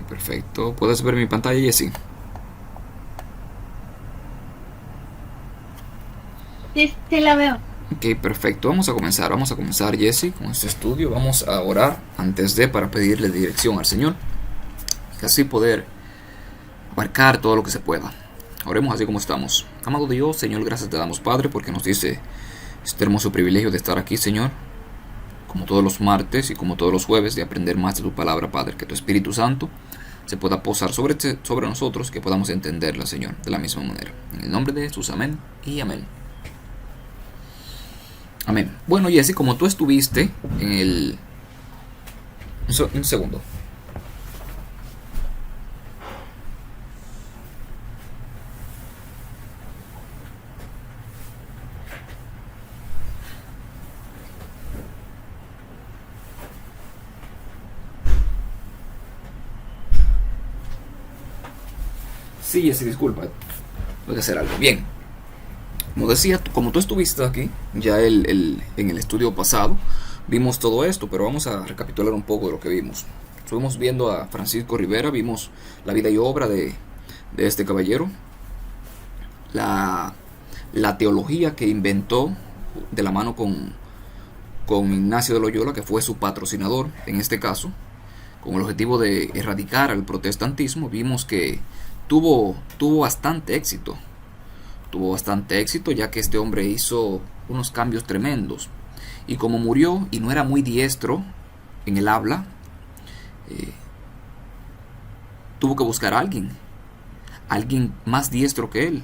perfecto. ¿Puedes ver mi pantalla, Jesse? Sí, sí la veo. Ok, perfecto. Vamos a comenzar, Jesse, con este estudio. Vamos a orar para pedirle dirección al Señor y así poder abarcar todo lo que se pueda. Oremos así como estamos. Amado Dios, Señor, gracias te damos, Padre, porque nos dice este hermoso privilegio de estar aquí, Señor, como todos los martes y como todos los jueves, de aprender más de tu palabra, Padre, que tu Espíritu Santo se pueda posar sobre nosotros, que podamos entenderla, Señor, de la misma manera. En el nombre de Jesús, amén y amén. Amén. Bueno, Jesse, como tú estuviste en el... Un segundo. Sí, Jesse, disculpa. Voy a hacer algo. Bien. Como decía, como tú estuviste aquí, ya en el estudio pasado, vimos todo esto, pero vamos a recapitular un poco de lo que vimos. Estuvimos viendo a Francisco Rivera, vimos la vida y obra de este caballero, la, la teología que inventó de la mano con Ignacio de Loyola, que fue su patrocinador en este caso, con el objetivo de erradicar al protestantismo. Vimos que tuvo bastante éxito. Tuvo bastante éxito ya que este hombre hizo unos cambios tremendos. Y como murió y no era muy diestro en el habla, eh, tuvo que buscar a alguien más diestro que él,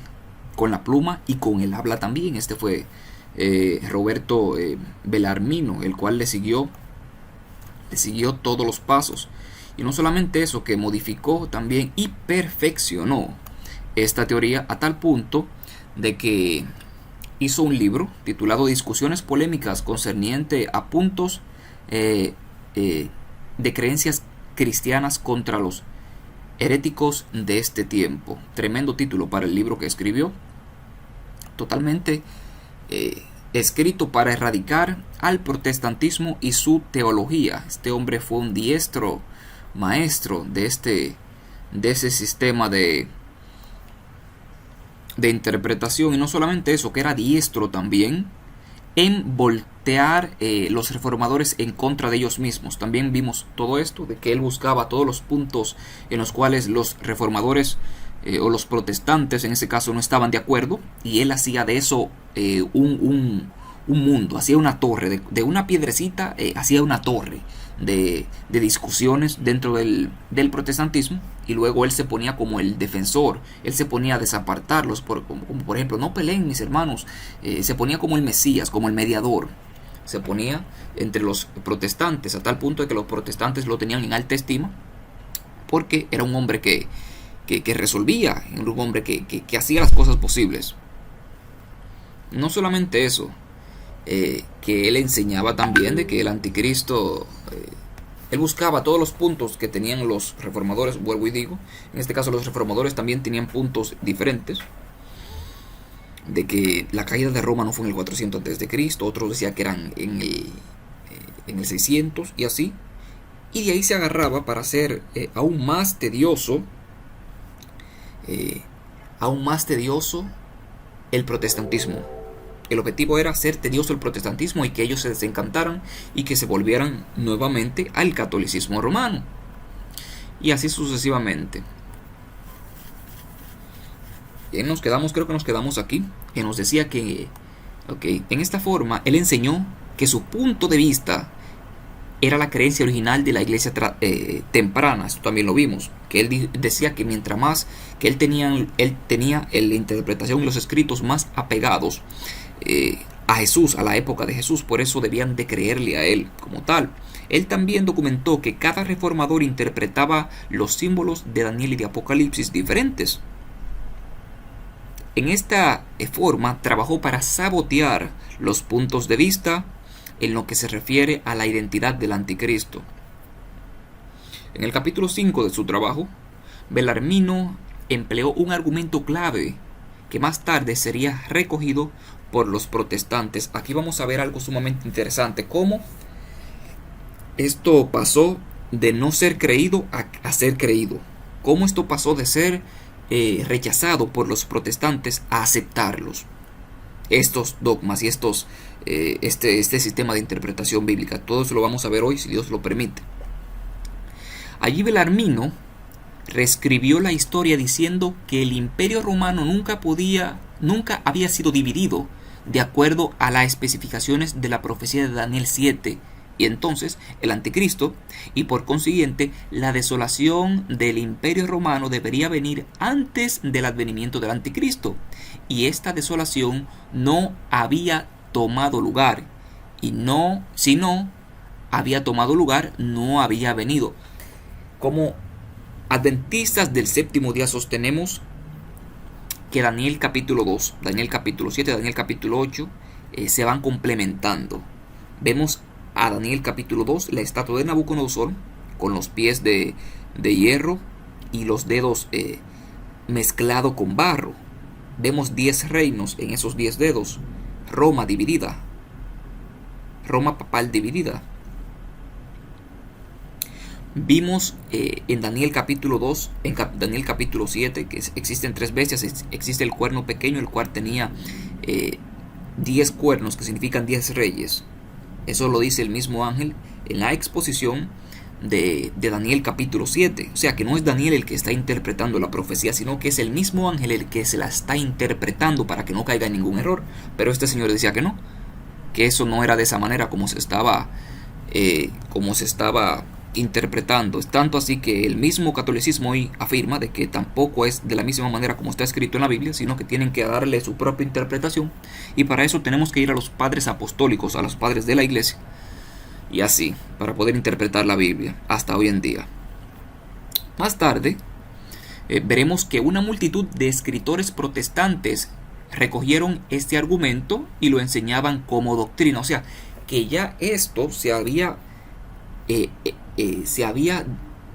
con la pluma y con el habla también. Este fue Roberto Bellarmino, el cual le siguió todos los pasos. Y no solamente eso, que modificó también y perfeccionó esta teoría a tal punto de que hizo un libro titulado Discusiones polémicas concerniente a puntos eh, eh, de creencias cristianas contra los heréticos de este tiempo. Tremendo título para el libro que escribió, totalmente escrito para erradicar al protestantismo y su teología. Este hombre fue un diestro maestro de ese sistema de interpretación, y no solamente eso, que era diestro también en voltear los reformadores en contra de ellos mismos. También vimos todo esto, de que él buscaba todos los puntos en los cuales los reformadores o los protestantes en ese caso no estaban de acuerdo, y él hacía de eso un mundo, hacía una torre, de una piedrecita hacía una torre de discusiones dentro del protestantismo, y luego él se ponía como el defensor, él se ponía a desapartarlos, como por ejemplo, no peleen mis hermanos, se ponía como el Mesías, como el mediador, se ponía entre los protestantes, a tal punto de que los protestantes lo tenían en alta estima, porque era un hombre que resolvía, era un hombre que hacía las cosas posibles. No solamente eso, que él enseñaba también de que el anticristo, él buscaba todos los puntos que tenían los reformadores, vuelvo y digo, en este caso los reformadores también tenían puntos diferentes, de que la caída de Roma no fue en el 400 antes de Cristo, otros decían que eran en el 600 y así, y de ahí se agarraba para hacer aún más tedioso el protestantismo. El objetivo era hacer tedioso el protestantismo y que ellos se desencantaran y que se volvieran nuevamente al catolicismo romano. Y así sucesivamente. Y creo que nos quedamos aquí. Que nos decía que, en esta forma, él enseñó que su punto de vista era la creencia original de la iglesia temprana. Esto también lo vimos. Que él decía que mientras más que él tenía la interpretación y los escritos más apegados a Jesús, a la época de Jesús, por eso debían de creerle a él como tal. Él también documentó que cada reformador interpretaba los símbolos de Daniel y de Apocalipsis diferentes. En esta forma trabajó para sabotear los puntos de vista en lo que se refiere a la identidad del anticristo. En el capítulo 5 de su trabajo, Bellarmino empleó un argumento clave que más tarde sería recogido por los protestantes. Aquí vamos a ver algo sumamente interesante, cómo esto pasó de no ser creído a ser creído. Cómo esto pasó de ser rechazado por los protestantes a aceptarlos. Estos dogmas y este sistema de interpretación bíblica. Todo eso lo vamos a ver hoy, si Dios lo permite. Allí Belarmino reescribió la historia diciendo que el Imperio Romano nunca había sido dividido de acuerdo a las especificaciones de la profecía de Daniel 7, y entonces el anticristo, y por consiguiente la desolación del Imperio Romano debería venir antes del advenimiento del anticristo, y esta desolación no había tomado lugar, y si no había tomado lugar, no había venido. Como adventistas del séptimo día sostenemos que Daniel capítulo 2, Daniel capítulo 7, Daniel capítulo 8 se van complementando. Vemos a Daniel capítulo 2 la estatua de Nabucodonosor con los pies de hierro y los dedos mezclado con barro. Vemos 10 reinos en esos 10 dedos. Roma dividida, Roma papal dividida. Vimos en Daniel capítulo 2, en Daniel capítulo 7, que existen 3 bestias. Existe el cuerno pequeño, el cual tenía 10 cuernos, que significan 10 reyes. Eso lo dice el mismo ángel en la exposición de Daniel capítulo 7. O sea que no es Daniel el que está interpretando la profecía, sino que es el mismo ángel el que se la está interpretando para que no caiga en ningún error. Pero este señor decía que no, que eso no era de esa manera como se estaba interpretando. Es tanto así que el mismo catolicismo hoy afirma de que tampoco es de la misma manera como está escrito en la Biblia, sino que tienen que darle su propia interpretación, y para eso tenemos que ir a los padres apostólicos, a los padres de la iglesia, y así, para poder interpretar la Biblia hasta hoy en día. Más tarde veremos que una multitud de escritores protestantes recogieron este argumento y lo enseñaban como doctrina. O sea, que ya esto se había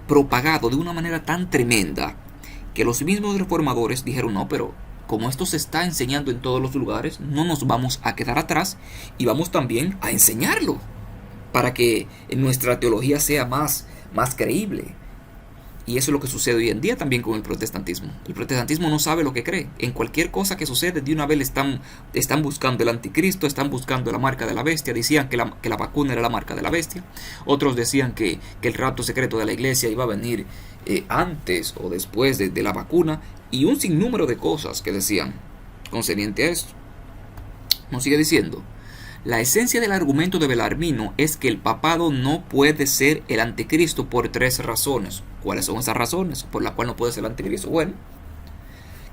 propagado de una manera tan tremenda que los mismos reformadores dijeron: no, pero como esto se está enseñando en todos los lugares, no nos vamos a quedar atrás y vamos también a enseñarlo para que nuestra teología sea más creíble. Y eso es lo que sucede hoy en día también con el protestantismo. El protestantismo no sabe lo que cree. En cualquier cosa que sucede, de una vez están buscando el anticristo, están buscando la marca de la bestia. Decían que la vacuna era la marca de la bestia. Otros decían que el rapto secreto de la iglesia iba a venir antes o después de la vacuna. Y un sinnúmero de cosas que decían concerniente a esto. Nos sigue diciendo: la esencia del argumento de Belarmino es que el papado no puede ser el anticristo por 3 razones. ¿Cuáles son esas razones por las cuales no puede ser el anticristo? Bueno,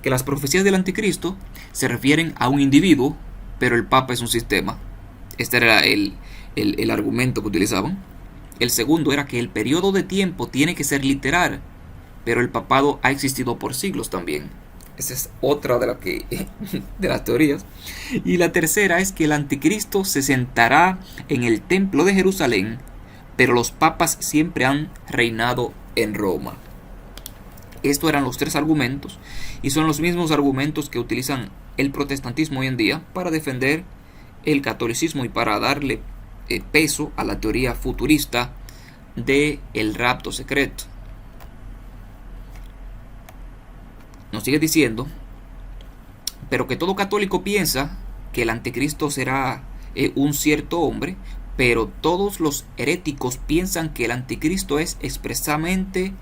que las profecías del anticristo se refieren a un individuo, pero el papa es un sistema. Este era el argumento que utilizaban. El segundo era que el periodo de tiempo tiene que ser literal, pero el papado ha existido por siglos también. Esa es otra de las teorías. Y la tercera es que el anticristo se sentará en el templo de Jerusalén, pero los papas siempre han reinado en Roma. Estos eran los 3 argumentos, y son los mismos argumentos que utilizan el protestantismo hoy en día para defender el catolicismo y para darle peso a la teoría futurista del rapto secreto. Nos sigue diciendo: pero que todo católico piensa que el anticristo será un cierto hombre, pero todos los heréticos piensan que el anticristo es expresamente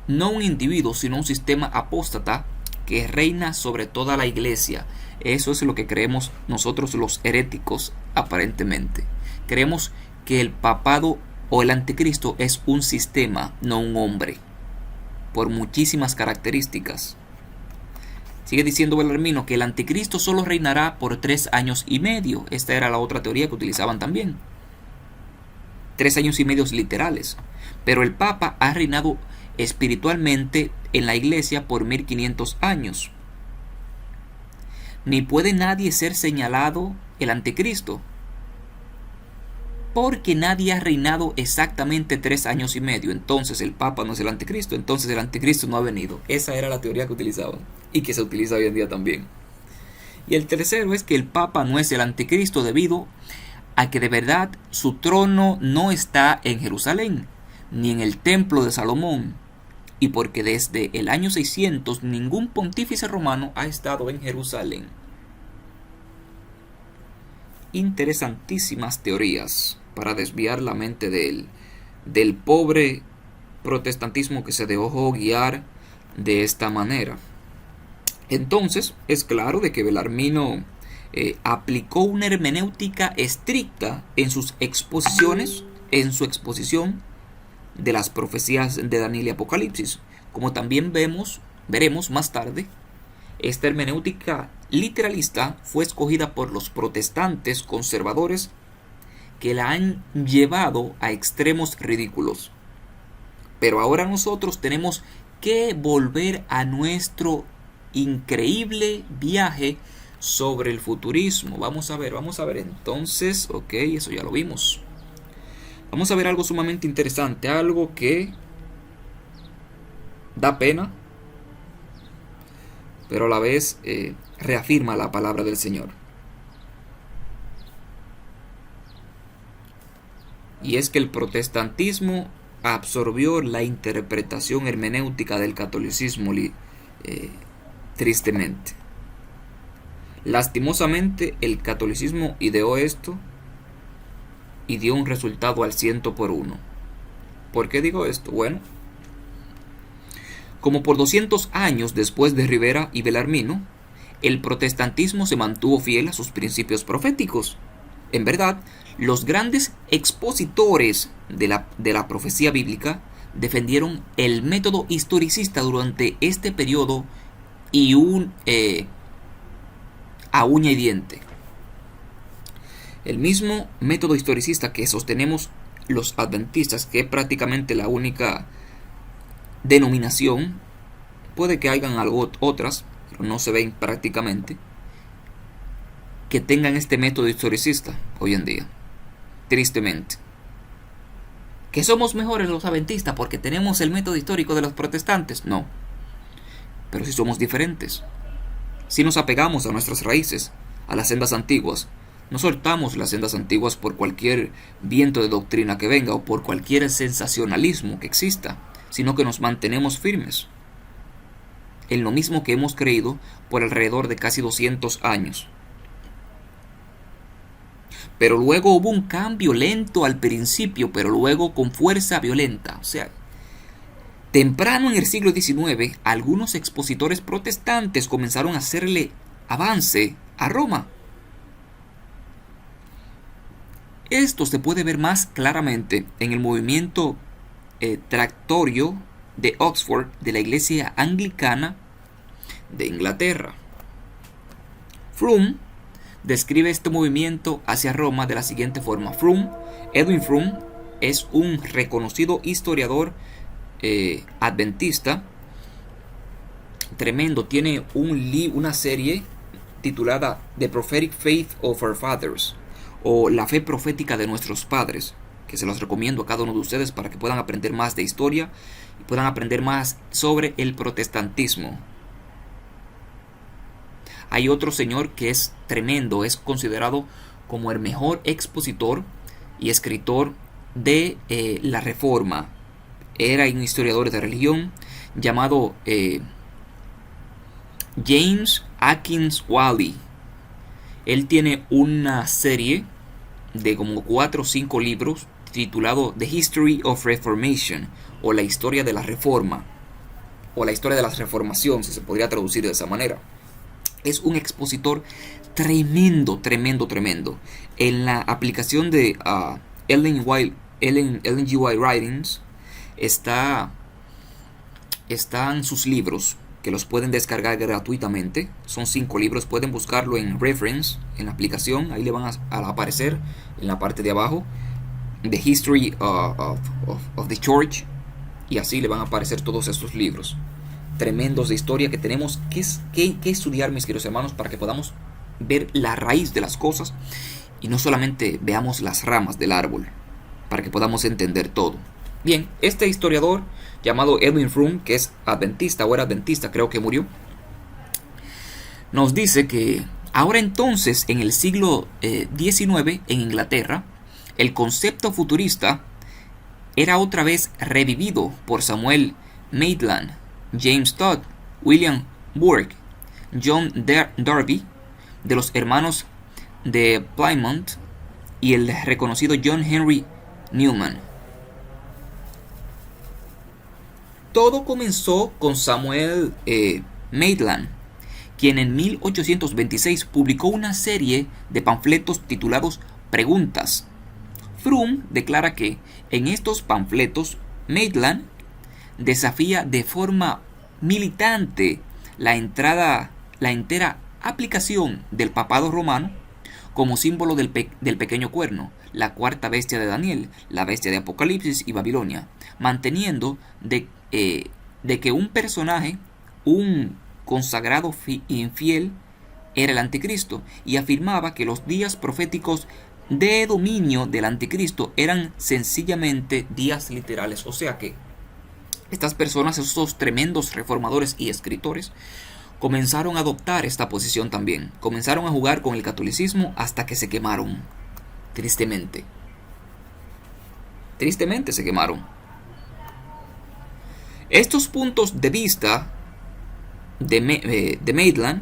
no un individuo, sino un sistema apóstata que reina sobre toda la iglesia. Eso es lo que creemos nosotros los heréticos, aparentemente. Creemos que el papado o el anticristo es un sistema, no un hombre, por muchísimas características. Sigue diciendo Belarmino que el anticristo solo reinará por 3 años y medio. Esta era la otra teoría que utilizaban también. 3 años y medio literales. Pero el Papa ha reinado espiritualmente en la iglesia por 1500 años. Ni puede nadie ser señalado el anticristo, porque nadie ha reinado exactamente 3 años y medio. Entonces el Papa no es el anticristo, entonces el anticristo no ha venido. Esa era la teoría que utilizaban y que se utiliza hoy en día también. Y el tercero es que el Papa no es el anticristo debido a que de verdad su trono no está en Jerusalén, ni en el templo de Salomón, y porque desde el año 600 ningún pontífice romano ha estado en Jerusalén. Interesantísimas teorías para desviar la mente del pobre protestantismo que se dejó guiar de esta manera. Entonces es claro de que Belarmino aplicó una hermenéutica estricta en sus exposiciones, en su exposición de las profecías de Daniel y Apocalipsis, como también veremos más tarde. Esta hermenéutica literalista fue escogida por los protestantes conservadores que la han llevado a extremos ridículos. Pero ahora nosotros tenemos que volver a nuestro increíble viaje sobre el futurismo. Vamos a ver entonces, ok, eso ya lo vimos. Vamos a ver algo sumamente interesante, algo que da pena, pero a la vez reafirma la palabra del Señor. Y es que el protestantismo absorbió la interpretación hermenéutica del catolicismo, tristemente. Lastimosamente, el catolicismo ideó esto y dio un resultado al 100%. ¿Por qué digo esto? Bueno, como por 200 años después de Rivera y Belarmino, el protestantismo se mantuvo fiel a sus principios proféticos. En verdad, los grandes expositores de la profecía bíblica defendieron el método historicista durante este periodo y a uña y diente. El mismo método historicista que sostenemos los adventistas, que es prácticamente la única denominación, puede que hayan algo otras, pero no se ven prácticamente, que tengan este método historicista hoy en día, tristemente. ¿Que somos mejores los adventistas porque tenemos el método histórico de los protestantes? No, pero sí somos diferentes. Si nos apegamos a nuestras raíces, a las sendas antiguas, no soltamos las sendas antiguas por cualquier viento de doctrina que venga o por cualquier sensacionalismo que exista, sino que nos mantenemos firmes en lo mismo que hemos creído por alrededor de casi 200 años. Pero luego hubo un cambio lento al principio, pero luego con fuerza violenta. O sea, temprano en el siglo XIX, algunos expositores protestantes comenzaron a hacerle avance a Roma. Esto se puede ver más claramente en el movimiento tractorio de Oxford de la Iglesia Anglicana de Inglaterra. Froome describe este movimiento hacia Roma de la siguiente forma. Edwin Froome es un reconocido historiador adventista tremendo. Tiene una serie titulada The Prophetic Faith of Our Fathers, o La fe profética de nuestros padres, que se los recomiendo a cada uno de ustedes para que puedan aprender más de historia y puedan aprender más sobre el protestantismo. Hay otro señor que es tremendo, es considerado como el mejor expositor y escritor de la Reforma. Era un historiador de religión llamado James Atkins Whaley. Él tiene una serie de como 4 o 5 libros titulado The History of Reformation, o la historia de la Reforma, o la historia de la Reformación, si se podría traducir de esa manera. Es un expositor tremendo. En la aplicación de Ellen G. White Writings están sus libros, que los pueden descargar gratuitamente. Son 5 libros, pueden buscarlo en Reference, en la aplicación, ahí le van a aparecer en la parte de abajo, The History of the Church, y así le van a aparecer todos estos libros tremendos de historia que tenemos que estudiar, mis queridos hermanos, para que podamos ver la raíz de las cosas y no solamente veamos las ramas del árbol, para que podamos entender todo. Bien, este historiador llamado Edwin Froome, que es adventista, o era adventista, creo que murió, nos dice que ahora entonces, en el siglo XIX, en Inglaterra, el concepto futurista era otra vez revivido por Samuel Maitland, James Todd, William Burke, John Darby, de los hermanos de Plymouth, y el reconocido John Henry Newman. Todo comenzó con Samuel Maitland, quien en 1826 publicó una serie de panfletos titulados Preguntas. Froome declara que en estos panfletos Maitland desafía de forma militante la entera aplicación del papado romano como símbolo del pequeño cuerno, la cuarta bestia de Daniel, la bestia de Apocalipsis y Babilonia, manteniendo de que un personaje, un consagrado infiel, era el anticristo, y afirmaba que los días proféticos de dominio del anticristo eran sencillamente días literales. O sea que estas personas, estos tremendos reformadores y escritores, comenzaron a adoptar esta posición también. Comenzaron a jugar con el catolicismo hasta que se quemaron. Tristemente se quemaron. Estos puntos de vista de Maitland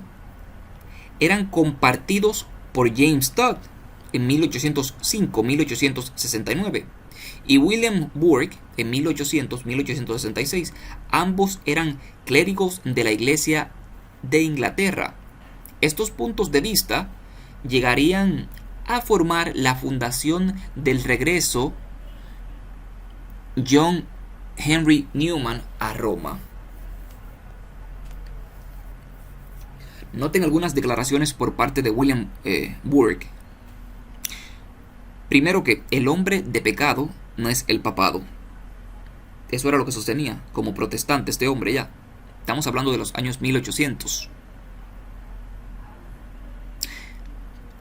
eran compartidos por James Todd en 1805-1869 y William Burke en 1800-1866. Ambos eran clérigos de la Iglesia de Inglaterra. Estos puntos de vista llegarían a formar la fundación del regreso John Henry Newman a Roma. Noten algunas declaraciones por parte de William Burke. Primero, que el hombre de pecado no es el papado. Eso era lo que sostenía como protestante este hombre ya. Estamos hablando de los años 1800.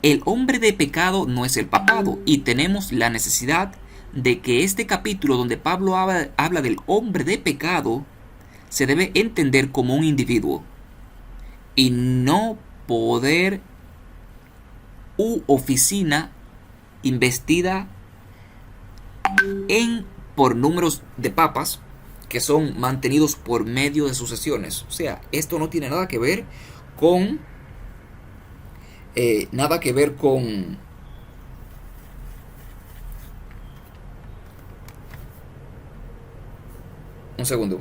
El hombre de pecado no es el papado, y tenemos la necesidad de que este capítulo donde Pablo habla del hombre de pecado se debe entender como un individuo y no poder u oficina investida por números de papas que son mantenidos por medio de sucesiones. O sea, esto no tiene nada que ver con un segundo.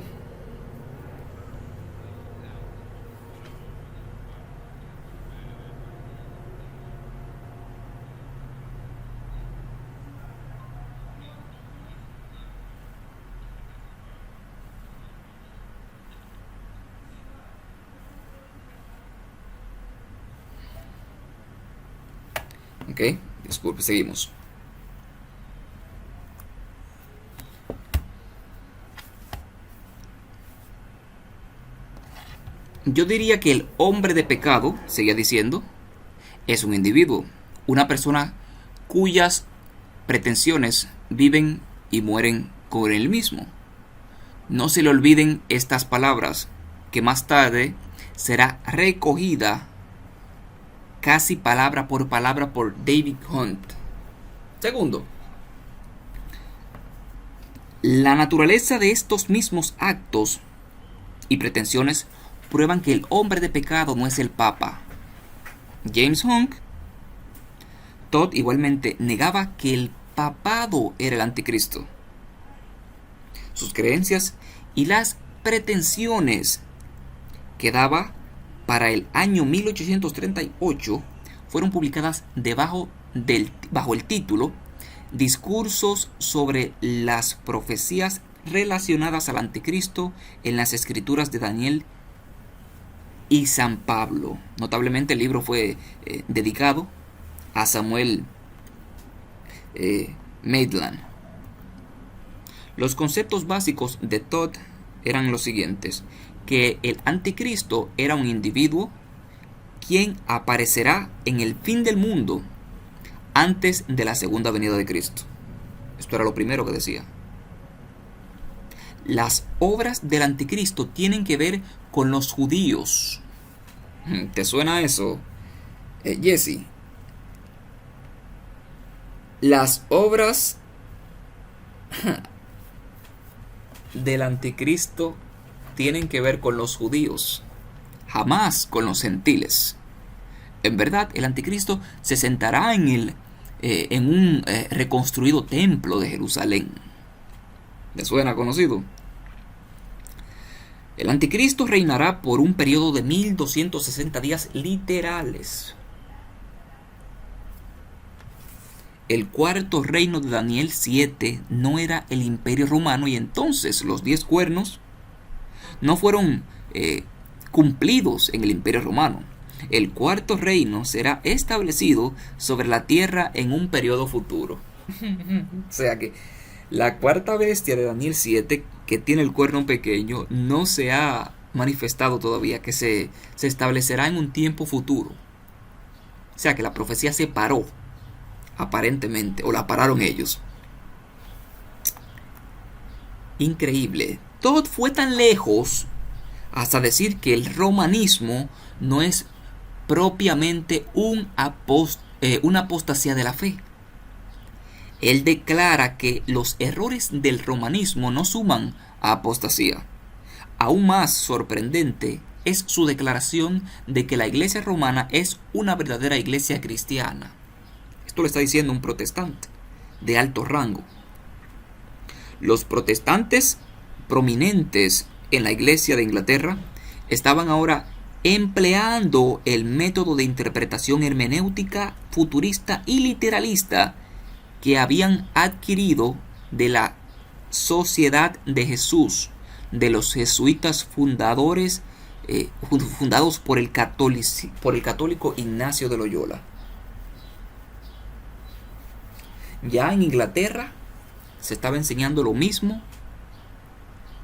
Ok, disculpe, seguimos. Yo diría que el hombre de pecado, seguía diciendo, es un individuo, una persona cuyas pretensiones viven y mueren con él mismo. No se le olviden estas palabras, que más tarde será recogida casi palabra por David Hunt. Segundo, la naturaleza de estos mismos actos y pretensiones prueban que el hombre de pecado no es el Papa. James Hunt Todd igualmente negaba que el papado era el anticristo. Sus creencias y las pretensiones que daba para el año 1838 fueron publicadas bajo el título Discursos sobre las profecías relacionadas al anticristo en las escrituras de Daniel y San Pablo. Notablemente el libro fue dedicado a Samuel Maitland. Los conceptos básicos de Todd eran los siguientes: que el anticristo era un individuo quien aparecerá en el fin del mundo antes de la segunda venida de Cristo. Esto era lo primero que decía. Las obras del anticristo tienen que ver con los judíos. ¿Te suena eso, Jesse? Las obras del anticristo tienen que ver con los judíos, jamás con los gentiles. En verdad, el anticristo se sentará en un reconstruido templo de Jerusalén. ¿Le suena conocido? El anticristo reinará por un periodo de 1260 días literales. El cuarto reino de Daniel 7 no era el imperio romano, y entonces los 10 cuernos no fueron cumplidos en el imperio romano. El cuarto reino será establecido sobre la tierra en un periodo futuro. O sea que la cuarta bestia de Daniel 7, que tiene el cuerno pequeño, no se ha manifestado todavía, que se establecerá en un tiempo futuro. O sea que la profecía se paró, aparentemente, o la pararon ellos. Increíble. Todo fue tan lejos hasta decir que el romanismo no es propiamente una apostasía de la fe. Él declara que los errores del romanismo no suman a apostasía. Aún más sorprendente es su declaración de que la iglesia romana es una verdadera iglesia cristiana. Esto lo está diciendo un protestante de alto rango. Los protestantes prominentes en la iglesia de Inglaterra estaban ahora empleando el método de interpretación hermenéutica futurista y literalista que habían adquirido de la Sociedad de Jesús, de los jesuitas fundados por el católico Ignacio de Loyola. Ya en Inglaterra se estaba enseñando lo mismo,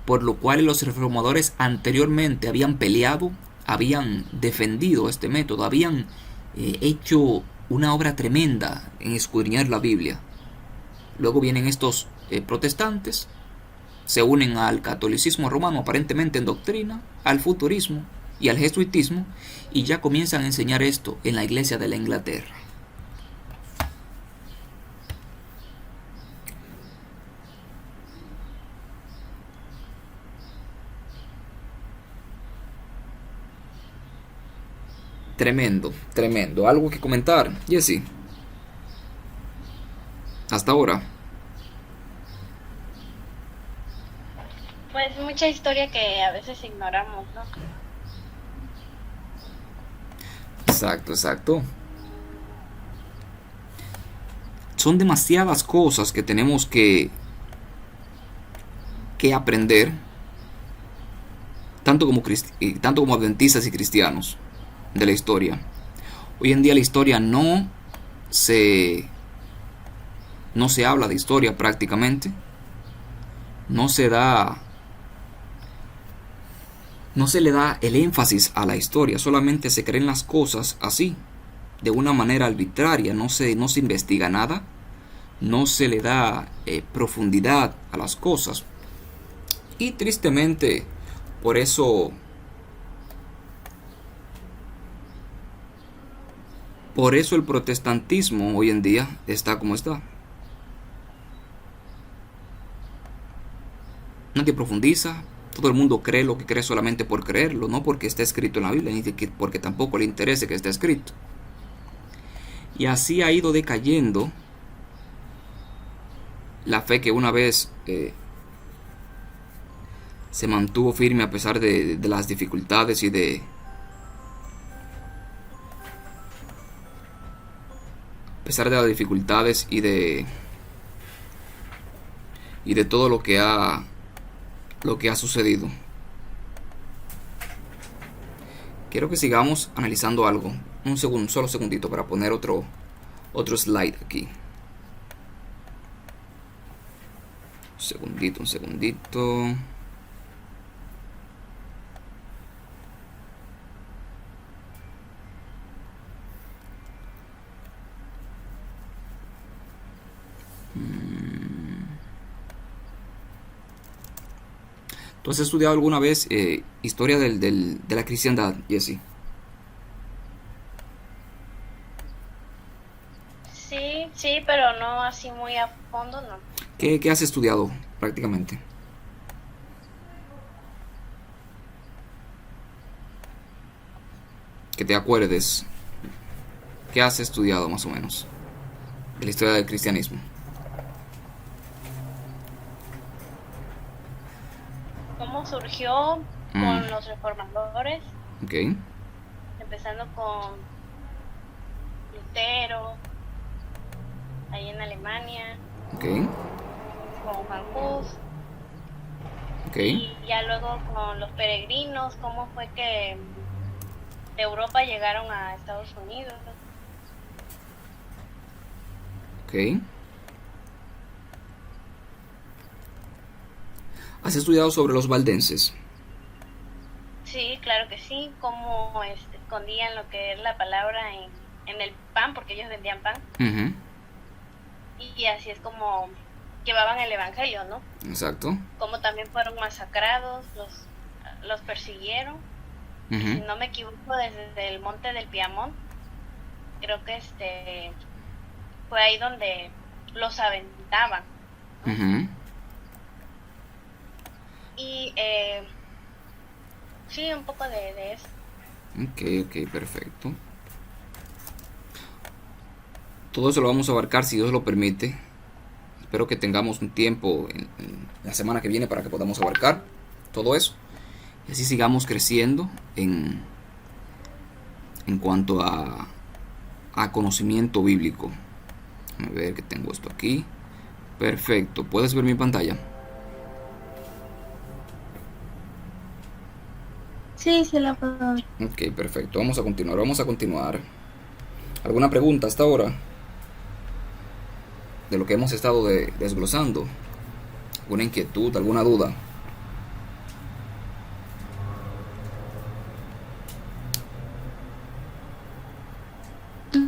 por lo cual los reformadores anteriormente habían peleado, habían defendido este método, habían hecho una obra tremenda en escudriñar la Biblia. Luego vienen estos protestantes, se unen al catolicismo romano aparentemente en doctrina, al futurismo y al jesuitismo, y ya comienzan a enseñar esto en la iglesia de la Inglaterra. Tremendo, tremendo. ¿Algo que comentar, Jessy? Hasta ahora. Pues mucha historia que a veces ignoramos, ¿no? Exacto, exacto. Son demasiadas cosas que tenemos que aprender, tanto como adventistas y cristianos, de la historia. Hoy en día la historia no se habla de historia prácticamente. No se le da el énfasis a la historia, solamente se creen las cosas así, de una manera arbitraria. No se investiga nada, no se le da profundidad a las cosas, y tristemente por eso el protestantismo hoy en día está como está. Nadie profundiza, todo el mundo cree lo que cree solamente por creerlo, no porque esté escrito en la Biblia, ni porque tampoco le interese que esté escrito. Y así ha ido decayendo la fe que una vez se mantuvo firme a pesar de las dificultades y de todo lo que ha sucedido. Quiero que sigamos analizando algo. Solo segundito para poner otro slide aquí. Un segundito. ¿Tú has estudiado alguna vez historia de la cristiandad, Jessy? Sí, pero no así muy a fondo, no. ¿Qué has estudiado prácticamente? que te acuerdes, ¿qué has estudiado más o menos de la historia del cristianismo? ¿Cómo surgió Mm, con los reformadores? ok, Empezando con Lutero, ahí en Alemania, ok, con Juan Hus, ok, y ya luego con los peregrinos, cómo fue que de Europa llegaron a Estados Unidos. ok. ¿Has estudiado sobre los valdenses? Sí, claro que sí, cómo escondían lo que es la palabra en el pan, porque ellos vendían pan, Ujú, y así es como llevaban el evangelio, ¿no? exacto. Como también fueron masacrados, los persiguieron, y si Ujú, no me equivoco, desde el monte del Piamont, creo que fue ahí donde los aventaban, ¿no? ujú. Y sí, un poco de eso. Ok, ok, perfecto. Todo eso lo vamos a abarcar si Dios lo permite. Espero que tengamos un tiempo en la semana que viene para que podamos abarcar todo eso. Y así sigamos creciendo en cuanto a conocimiento bíblico. A ver que tengo esto aquí. Perfecto. ¿Puedes ver mi pantalla? Sí, se la puedo ver. Ok, perfecto. Vamos a continuar. Vamos a continuar. ¿Alguna pregunta hasta ahora de lo que hemos estado desglosando? ¿Alguna inquietud? ¿Alguna duda?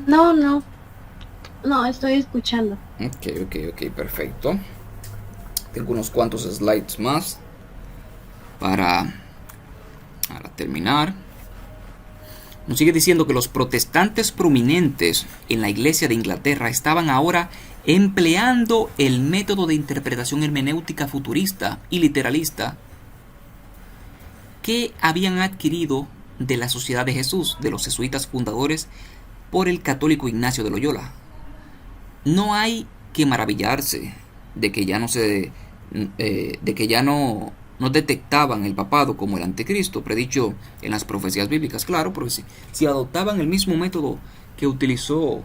No, no, no, estoy escuchando. Ok, ok, ok, perfecto. Tengo unos cuantos slides más para, para terminar. Nos sigue diciendo que los protestantes prominentes en la iglesia de Inglaterra estaban ahora empleando el método de interpretación hermenéutica futurista y literalista que habían adquirido de la Sociedad de Jesús, de los jesuitas fundadores, por el católico Ignacio de Loyola. No hay que maravillarse de que ya no detectaban el papado como el anticristo predicho en las profecías bíblicas, claro, porque si adoptaban el mismo método que utilizó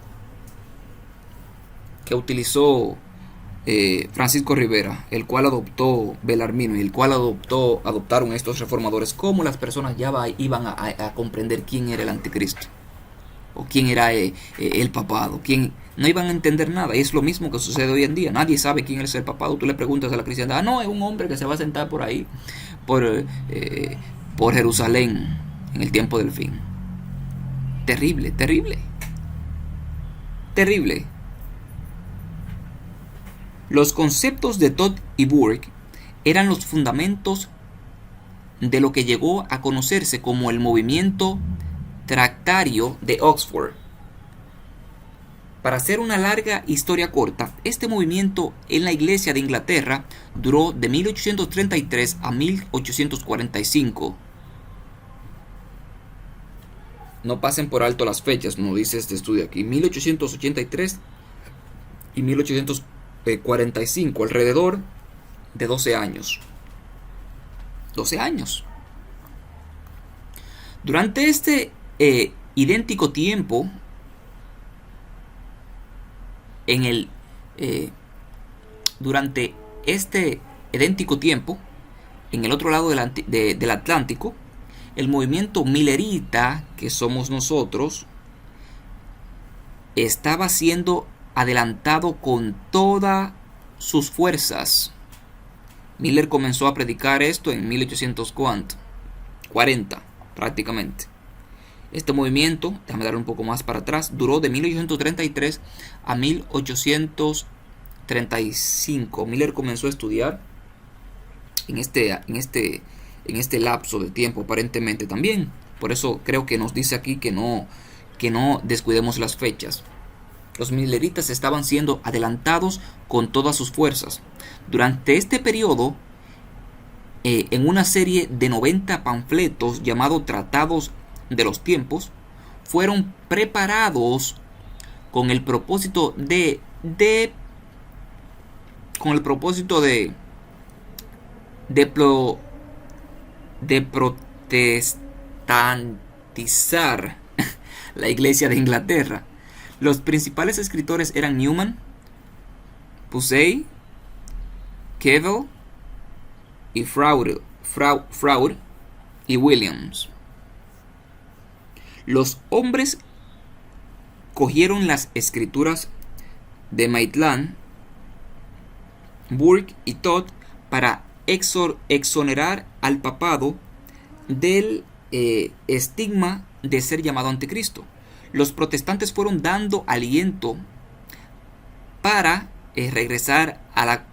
Francisco Rivera, el cual adoptó Belarmino y el cual adoptaron estos reformadores, ¿cómo las personas ya iban a comprender quién era el anticristo? O quién era el papado, no iban a entender nada. Y es lo mismo que sucede hoy en día. Nadie sabe quién es el papado. Tú le preguntas a la cristiandad, no, es un hombre que se va a sentar por ahí, por Jerusalén, en el tiempo del fin. Terrible, terrible, terrible. Los conceptos de Todd y Burke eran los fundamentos de lo que llegó a conocerse como el movimiento tractario de Oxford. Para hacer una larga historia corta, este movimiento en la Iglesia de Inglaterra duró de 1833 a 1845. No pasen por alto las fechas, nos dice este estudio aquí. 1883 y 1845, alrededor de 12 años. 12 años. Durante este idéntico tiempo, durante este idéntico tiempo, en el otro lado del Atlántico, el movimiento millerita, que somos nosotros, estaba siendo adelantado con todas sus fuerzas. Miller comenzó a predicar esto en 1840, prácticamente. Este movimiento, déjame dar un poco más para atrás, duró de 1833 a 1835. Miller comenzó a estudiar en este lapso de tiempo, aparentemente también. Por eso creo que nos dice aquí que no descuidemos las fechas. Los milleritas estaban siendo adelantados con todas sus fuerzas. Durante este periodo, en una serie de 90 panfletos llamados Tratados de los Tiempos, fueron preparados con el propósito de protestantizar la iglesia de Inglaterra. Los principales escritores eran Newman, Pusey, Keble y Froude y Williams. Los hombres cogieron las escrituras de Maitland, Burke y Todd para exonerar al papado del estigma de ser llamado anticristo. Los protestantes fueron dando aliento para regresar a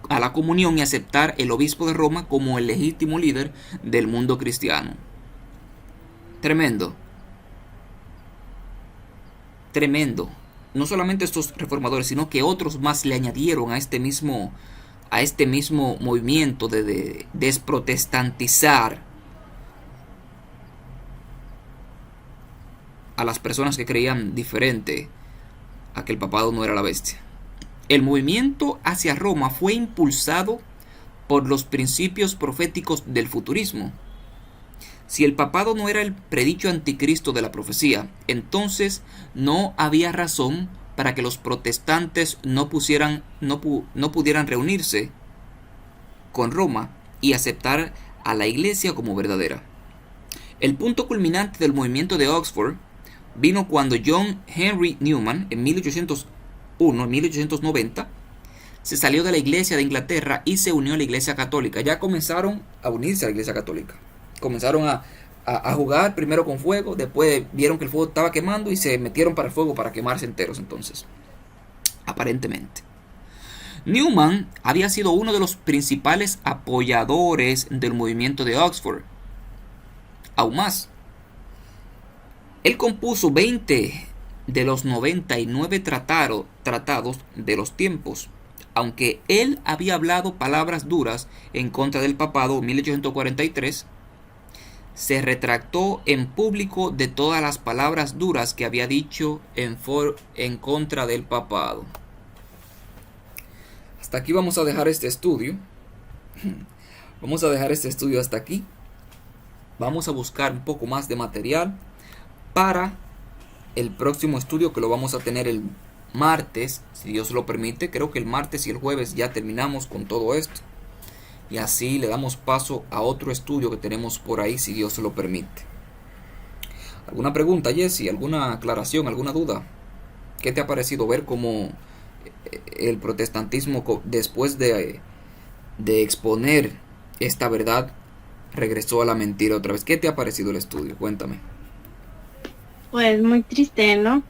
la comunión y aceptar el obispo de Roma como el legítimo líder del mundo cristiano. Tremendo. Tremendo. No solamente estos reformadores, sino que otros más le añadieron a este mismo movimiento de desprotestantizar a las personas que creían diferente a que el papado no era la bestia. El movimiento hacia Roma fue impulsado por los principios proféticos del futurismo. Si el papado no era el predicho anticristo de la profecía, entonces no había razón para que los protestantes no pudieran reunirse con Roma y aceptar a la iglesia como verdadera. El punto culminante del movimiento de Oxford vino cuando John Henry Newman, en 1890, se salió de la iglesia de Inglaterra y se unió a la iglesia católica. Ya comenzaron a unirse a la iglesia católica. Comenzaron a jugar primero con fuego, después vieron que el fuego estaba quemando y se metieron para el fuego para quemarse enteros entonces. Aparentemente. Newman había sido uno de los principales apoyadores del movimiento de Oxford. Aún más, él compuso 20 de los 99 tratados de los tiempos. Aunque él había hablado palabras duras en contra del papado en 1843, se retractó en público de todas las palabras duras que había dicho en contra del papado. Hasta aquí vamos a dejar este estudio. Vamos a dejar este estudio hasta aquí. Vamos a buscar un poco más de material para el próximo estudio, que lo vamos a tener el martes, si Dios lo permite. Creo que el martes y el jueves ya terminamos con todo esto. Y así le damos paso a otro estudio que tenemos por ahí, si Dios lo permite. ¿Alguna pregunta, Jesse? ¿Alguna aclaración? ¿Alguna duda? ¿Qué te ha parecido ver cómo el protestantismo, después de exponer esta verdad, regresó a la mentira otra vez? ¿Qué te ha parecido el estudio? Cuéntame. Pues muy triste, ¿no?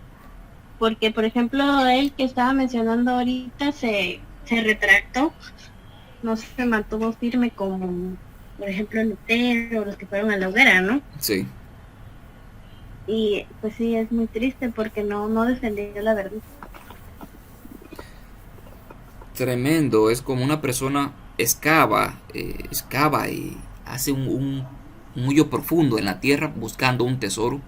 Porque, por ejemplo, él que estaba mencionando ahorita se retractó. No se mantuvo firme como, por ejemplo, Lutero, los que fueron a la hoguera, ¿no? Sí. Y pues sí, es muy triste porque no defendió la verdad. Tremendo. Es como una persona excava y hace un hoyo profundo en la tierra buscando un tesoro,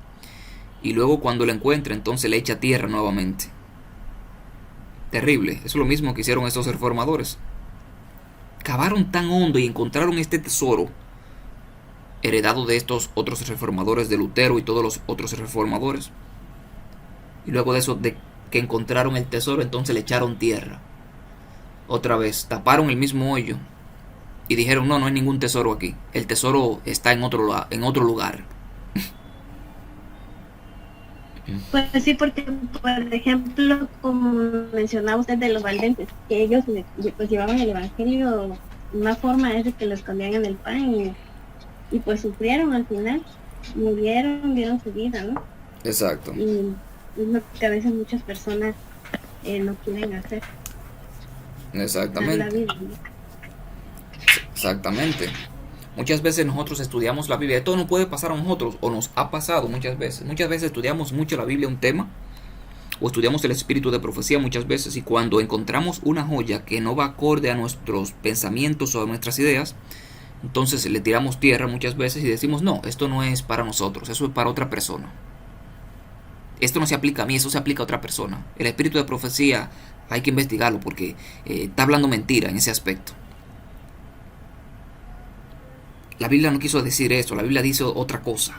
y luego cuando lo encuentra, entonces le echa tierra nuevamente. Terrible. Eso es lo mismo que hicieron estos reformadores. Cavaron tan hondo y encontraron este tesoro heredado de estos otros reformadores, de Lutero y todos los otros reformadores. Y luego de eso, de que encontraron el tesoro, entonces le echaron tierra. Otra vez, taparon el mismo hoyo y dijeron, no hay ningún tesoro aquí. El tesoro está en otro lugar. Pues sí, porque, por ejemplo, como mencionaba usted de los valdenses, que ellos pues llevaban el evangelio, una forma es de que lo escondían en el pan y pues sufrieron al final, murieron, dieron su vida, ¿no? Exacto. Y es lo que a veces muchas personas no quieren hacer. Exactamente. La vida, ¿no? Exactamente. Muchas veces nosotros estudiamos la Biblia. Esto no puede pasar a nosotros, o nos ha pasado muchas veces. Muchas veces estudiamos mucho la Biblia, un tema, o estudiamos el espíritu de profecía muchas veces, y cuando encontramos una joya que no va acorde a nuestros pensamientos o a nuestras ideas, Entonces le tiramos tierra muchas veces y decimos, no, esto no es para nosotros, eso es para otra persona. Esto no se aplica a mí, eso se aplica a otra persona. El espíritu de profecía hay que investigarlo porque está hablando mentira en ese aspecto. La Biblia no quiso decir eso, la Biblia dice otra cosa.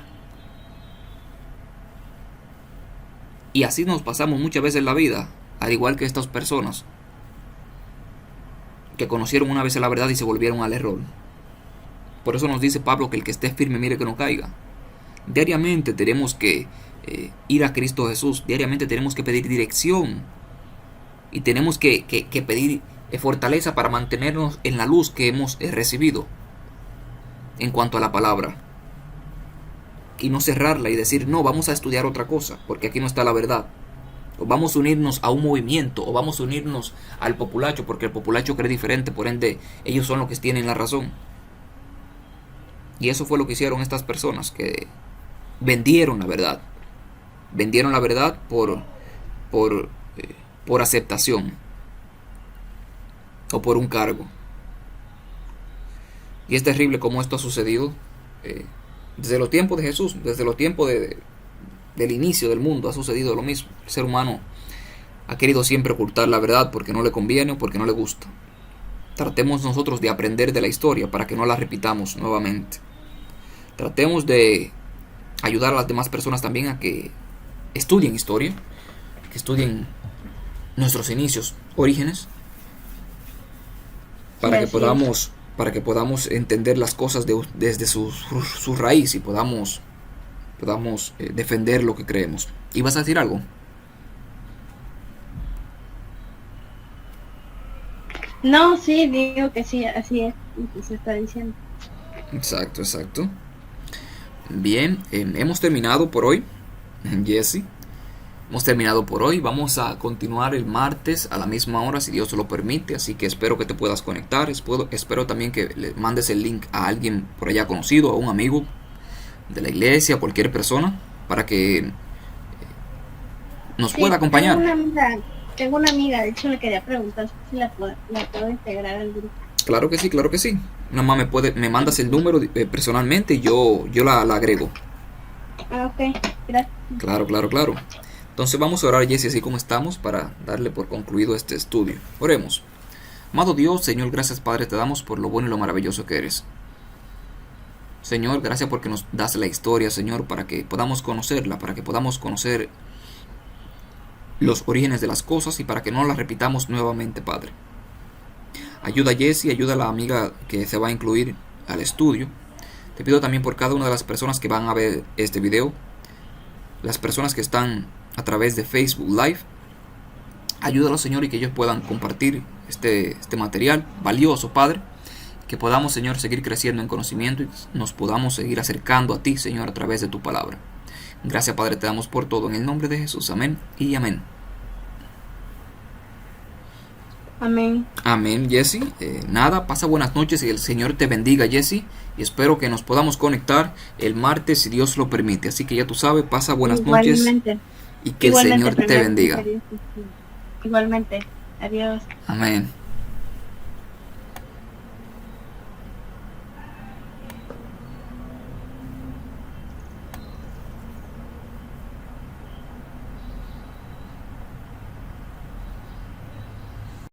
Y así nos pasamos muchas veces en la vida, al igual que estas personas que conocieron una vez la verdad y se volvieron al error. Por eso nos dice Pablo que el que esté firme mire que no caiga. Diariamente tenemos que ir a Cristo Jesús, diariamente tenemos que pedir dirección y tenemos que pedir fortaleza para mantenernos en la luz que hemos recibido en cuanto a la palabra. Y no cerrarla y decir, no, vamos a estudiar otra cosa, porque aquí no está la verdad. O vamos a unirnos a un movimiento, o vamos a unirnos al populacho, porque el populacho cree diferente, por ende, ellos son los que tienen la razón. Y eso fue lo que hicieron estas personas, que vendieron la verdad. Vendieron la verdad por aceptación, o por un cargo. Y es terrible cómo esto ha sucedido desde los tiempos de Jesús, desde los tiempos del inicio del mundo ha sucedido lo mismo. El ser humano ha querido siempre ocultar la verdad porque no le conviene o porque no le gusta. Tratemos nosotros de aprender de la historia para que no la repitamos nuevamente. Tratemos de ayudar a las demás personas también a que estudien historia, que estudien nuestros inicios, orígenes, para que podamos entender las cosas desde su raíz y podamos defender lo que creemos. ¿Y vas a decir algo? No, sí, digo que sí, así es lo que se está diciendo. Exacto. Bien, hemos terminado por hoy, Jesse. Hemos terminado por hoy. Vamos a continuar el martes a la misma hora, si Dios lo permite. Así que espero que te puedas conectar. Espero también que le mandes el link a alguien por allá conocido, a un amigo de la iglesia, a cualquier persona, para que nos pueda acompañar. Tengo una amiga, de hecho le quería preguntar si la puedo integrar al grupo. Claro que sí. Nada más me mandas el número personalmente y yo la agrego. Ah, ok, gracias. Claro. Entonces vamos a orar, Jesse, así como estamos, para darle por concluido este estudio. Oremos. Amado Dios, Señor, gracias Padre, te damos por lo bueno y lo maravilloso que eres. Señor, gracias porque nos das la historia, Señor, para que podamos conocerla, para que podamos conocer los orígenes de las cosas y para que no las repitamos nuevamente, Padre. Ayuda a Jessie, ayuda a la amiga que se va a incluir al estudio. Te pido también por cada una de las personas que van a ver este video, las personas que están a través de Facebook Live. Ayúdalos, Señor, y que ellos puedan compartir este material valioso, Padre. Que podamos, Señor, seguir creciendo en conocimiento y nos podamos seguir acercando a ti, Señor, a través de tu palabra. Gracias, Padre, te damos por todo en el nombre de Jesús. Amén y amén. Amén, Jesse. Nada, pasa buenas noches y el Señor te bendiga, Jesse. Y espero que nos podamos conectar el martes si Dios lo permite. Así que ya tú sabes, pasa buenas noches y que el Señor te bendiga. Igualmente. Adiós. Amén.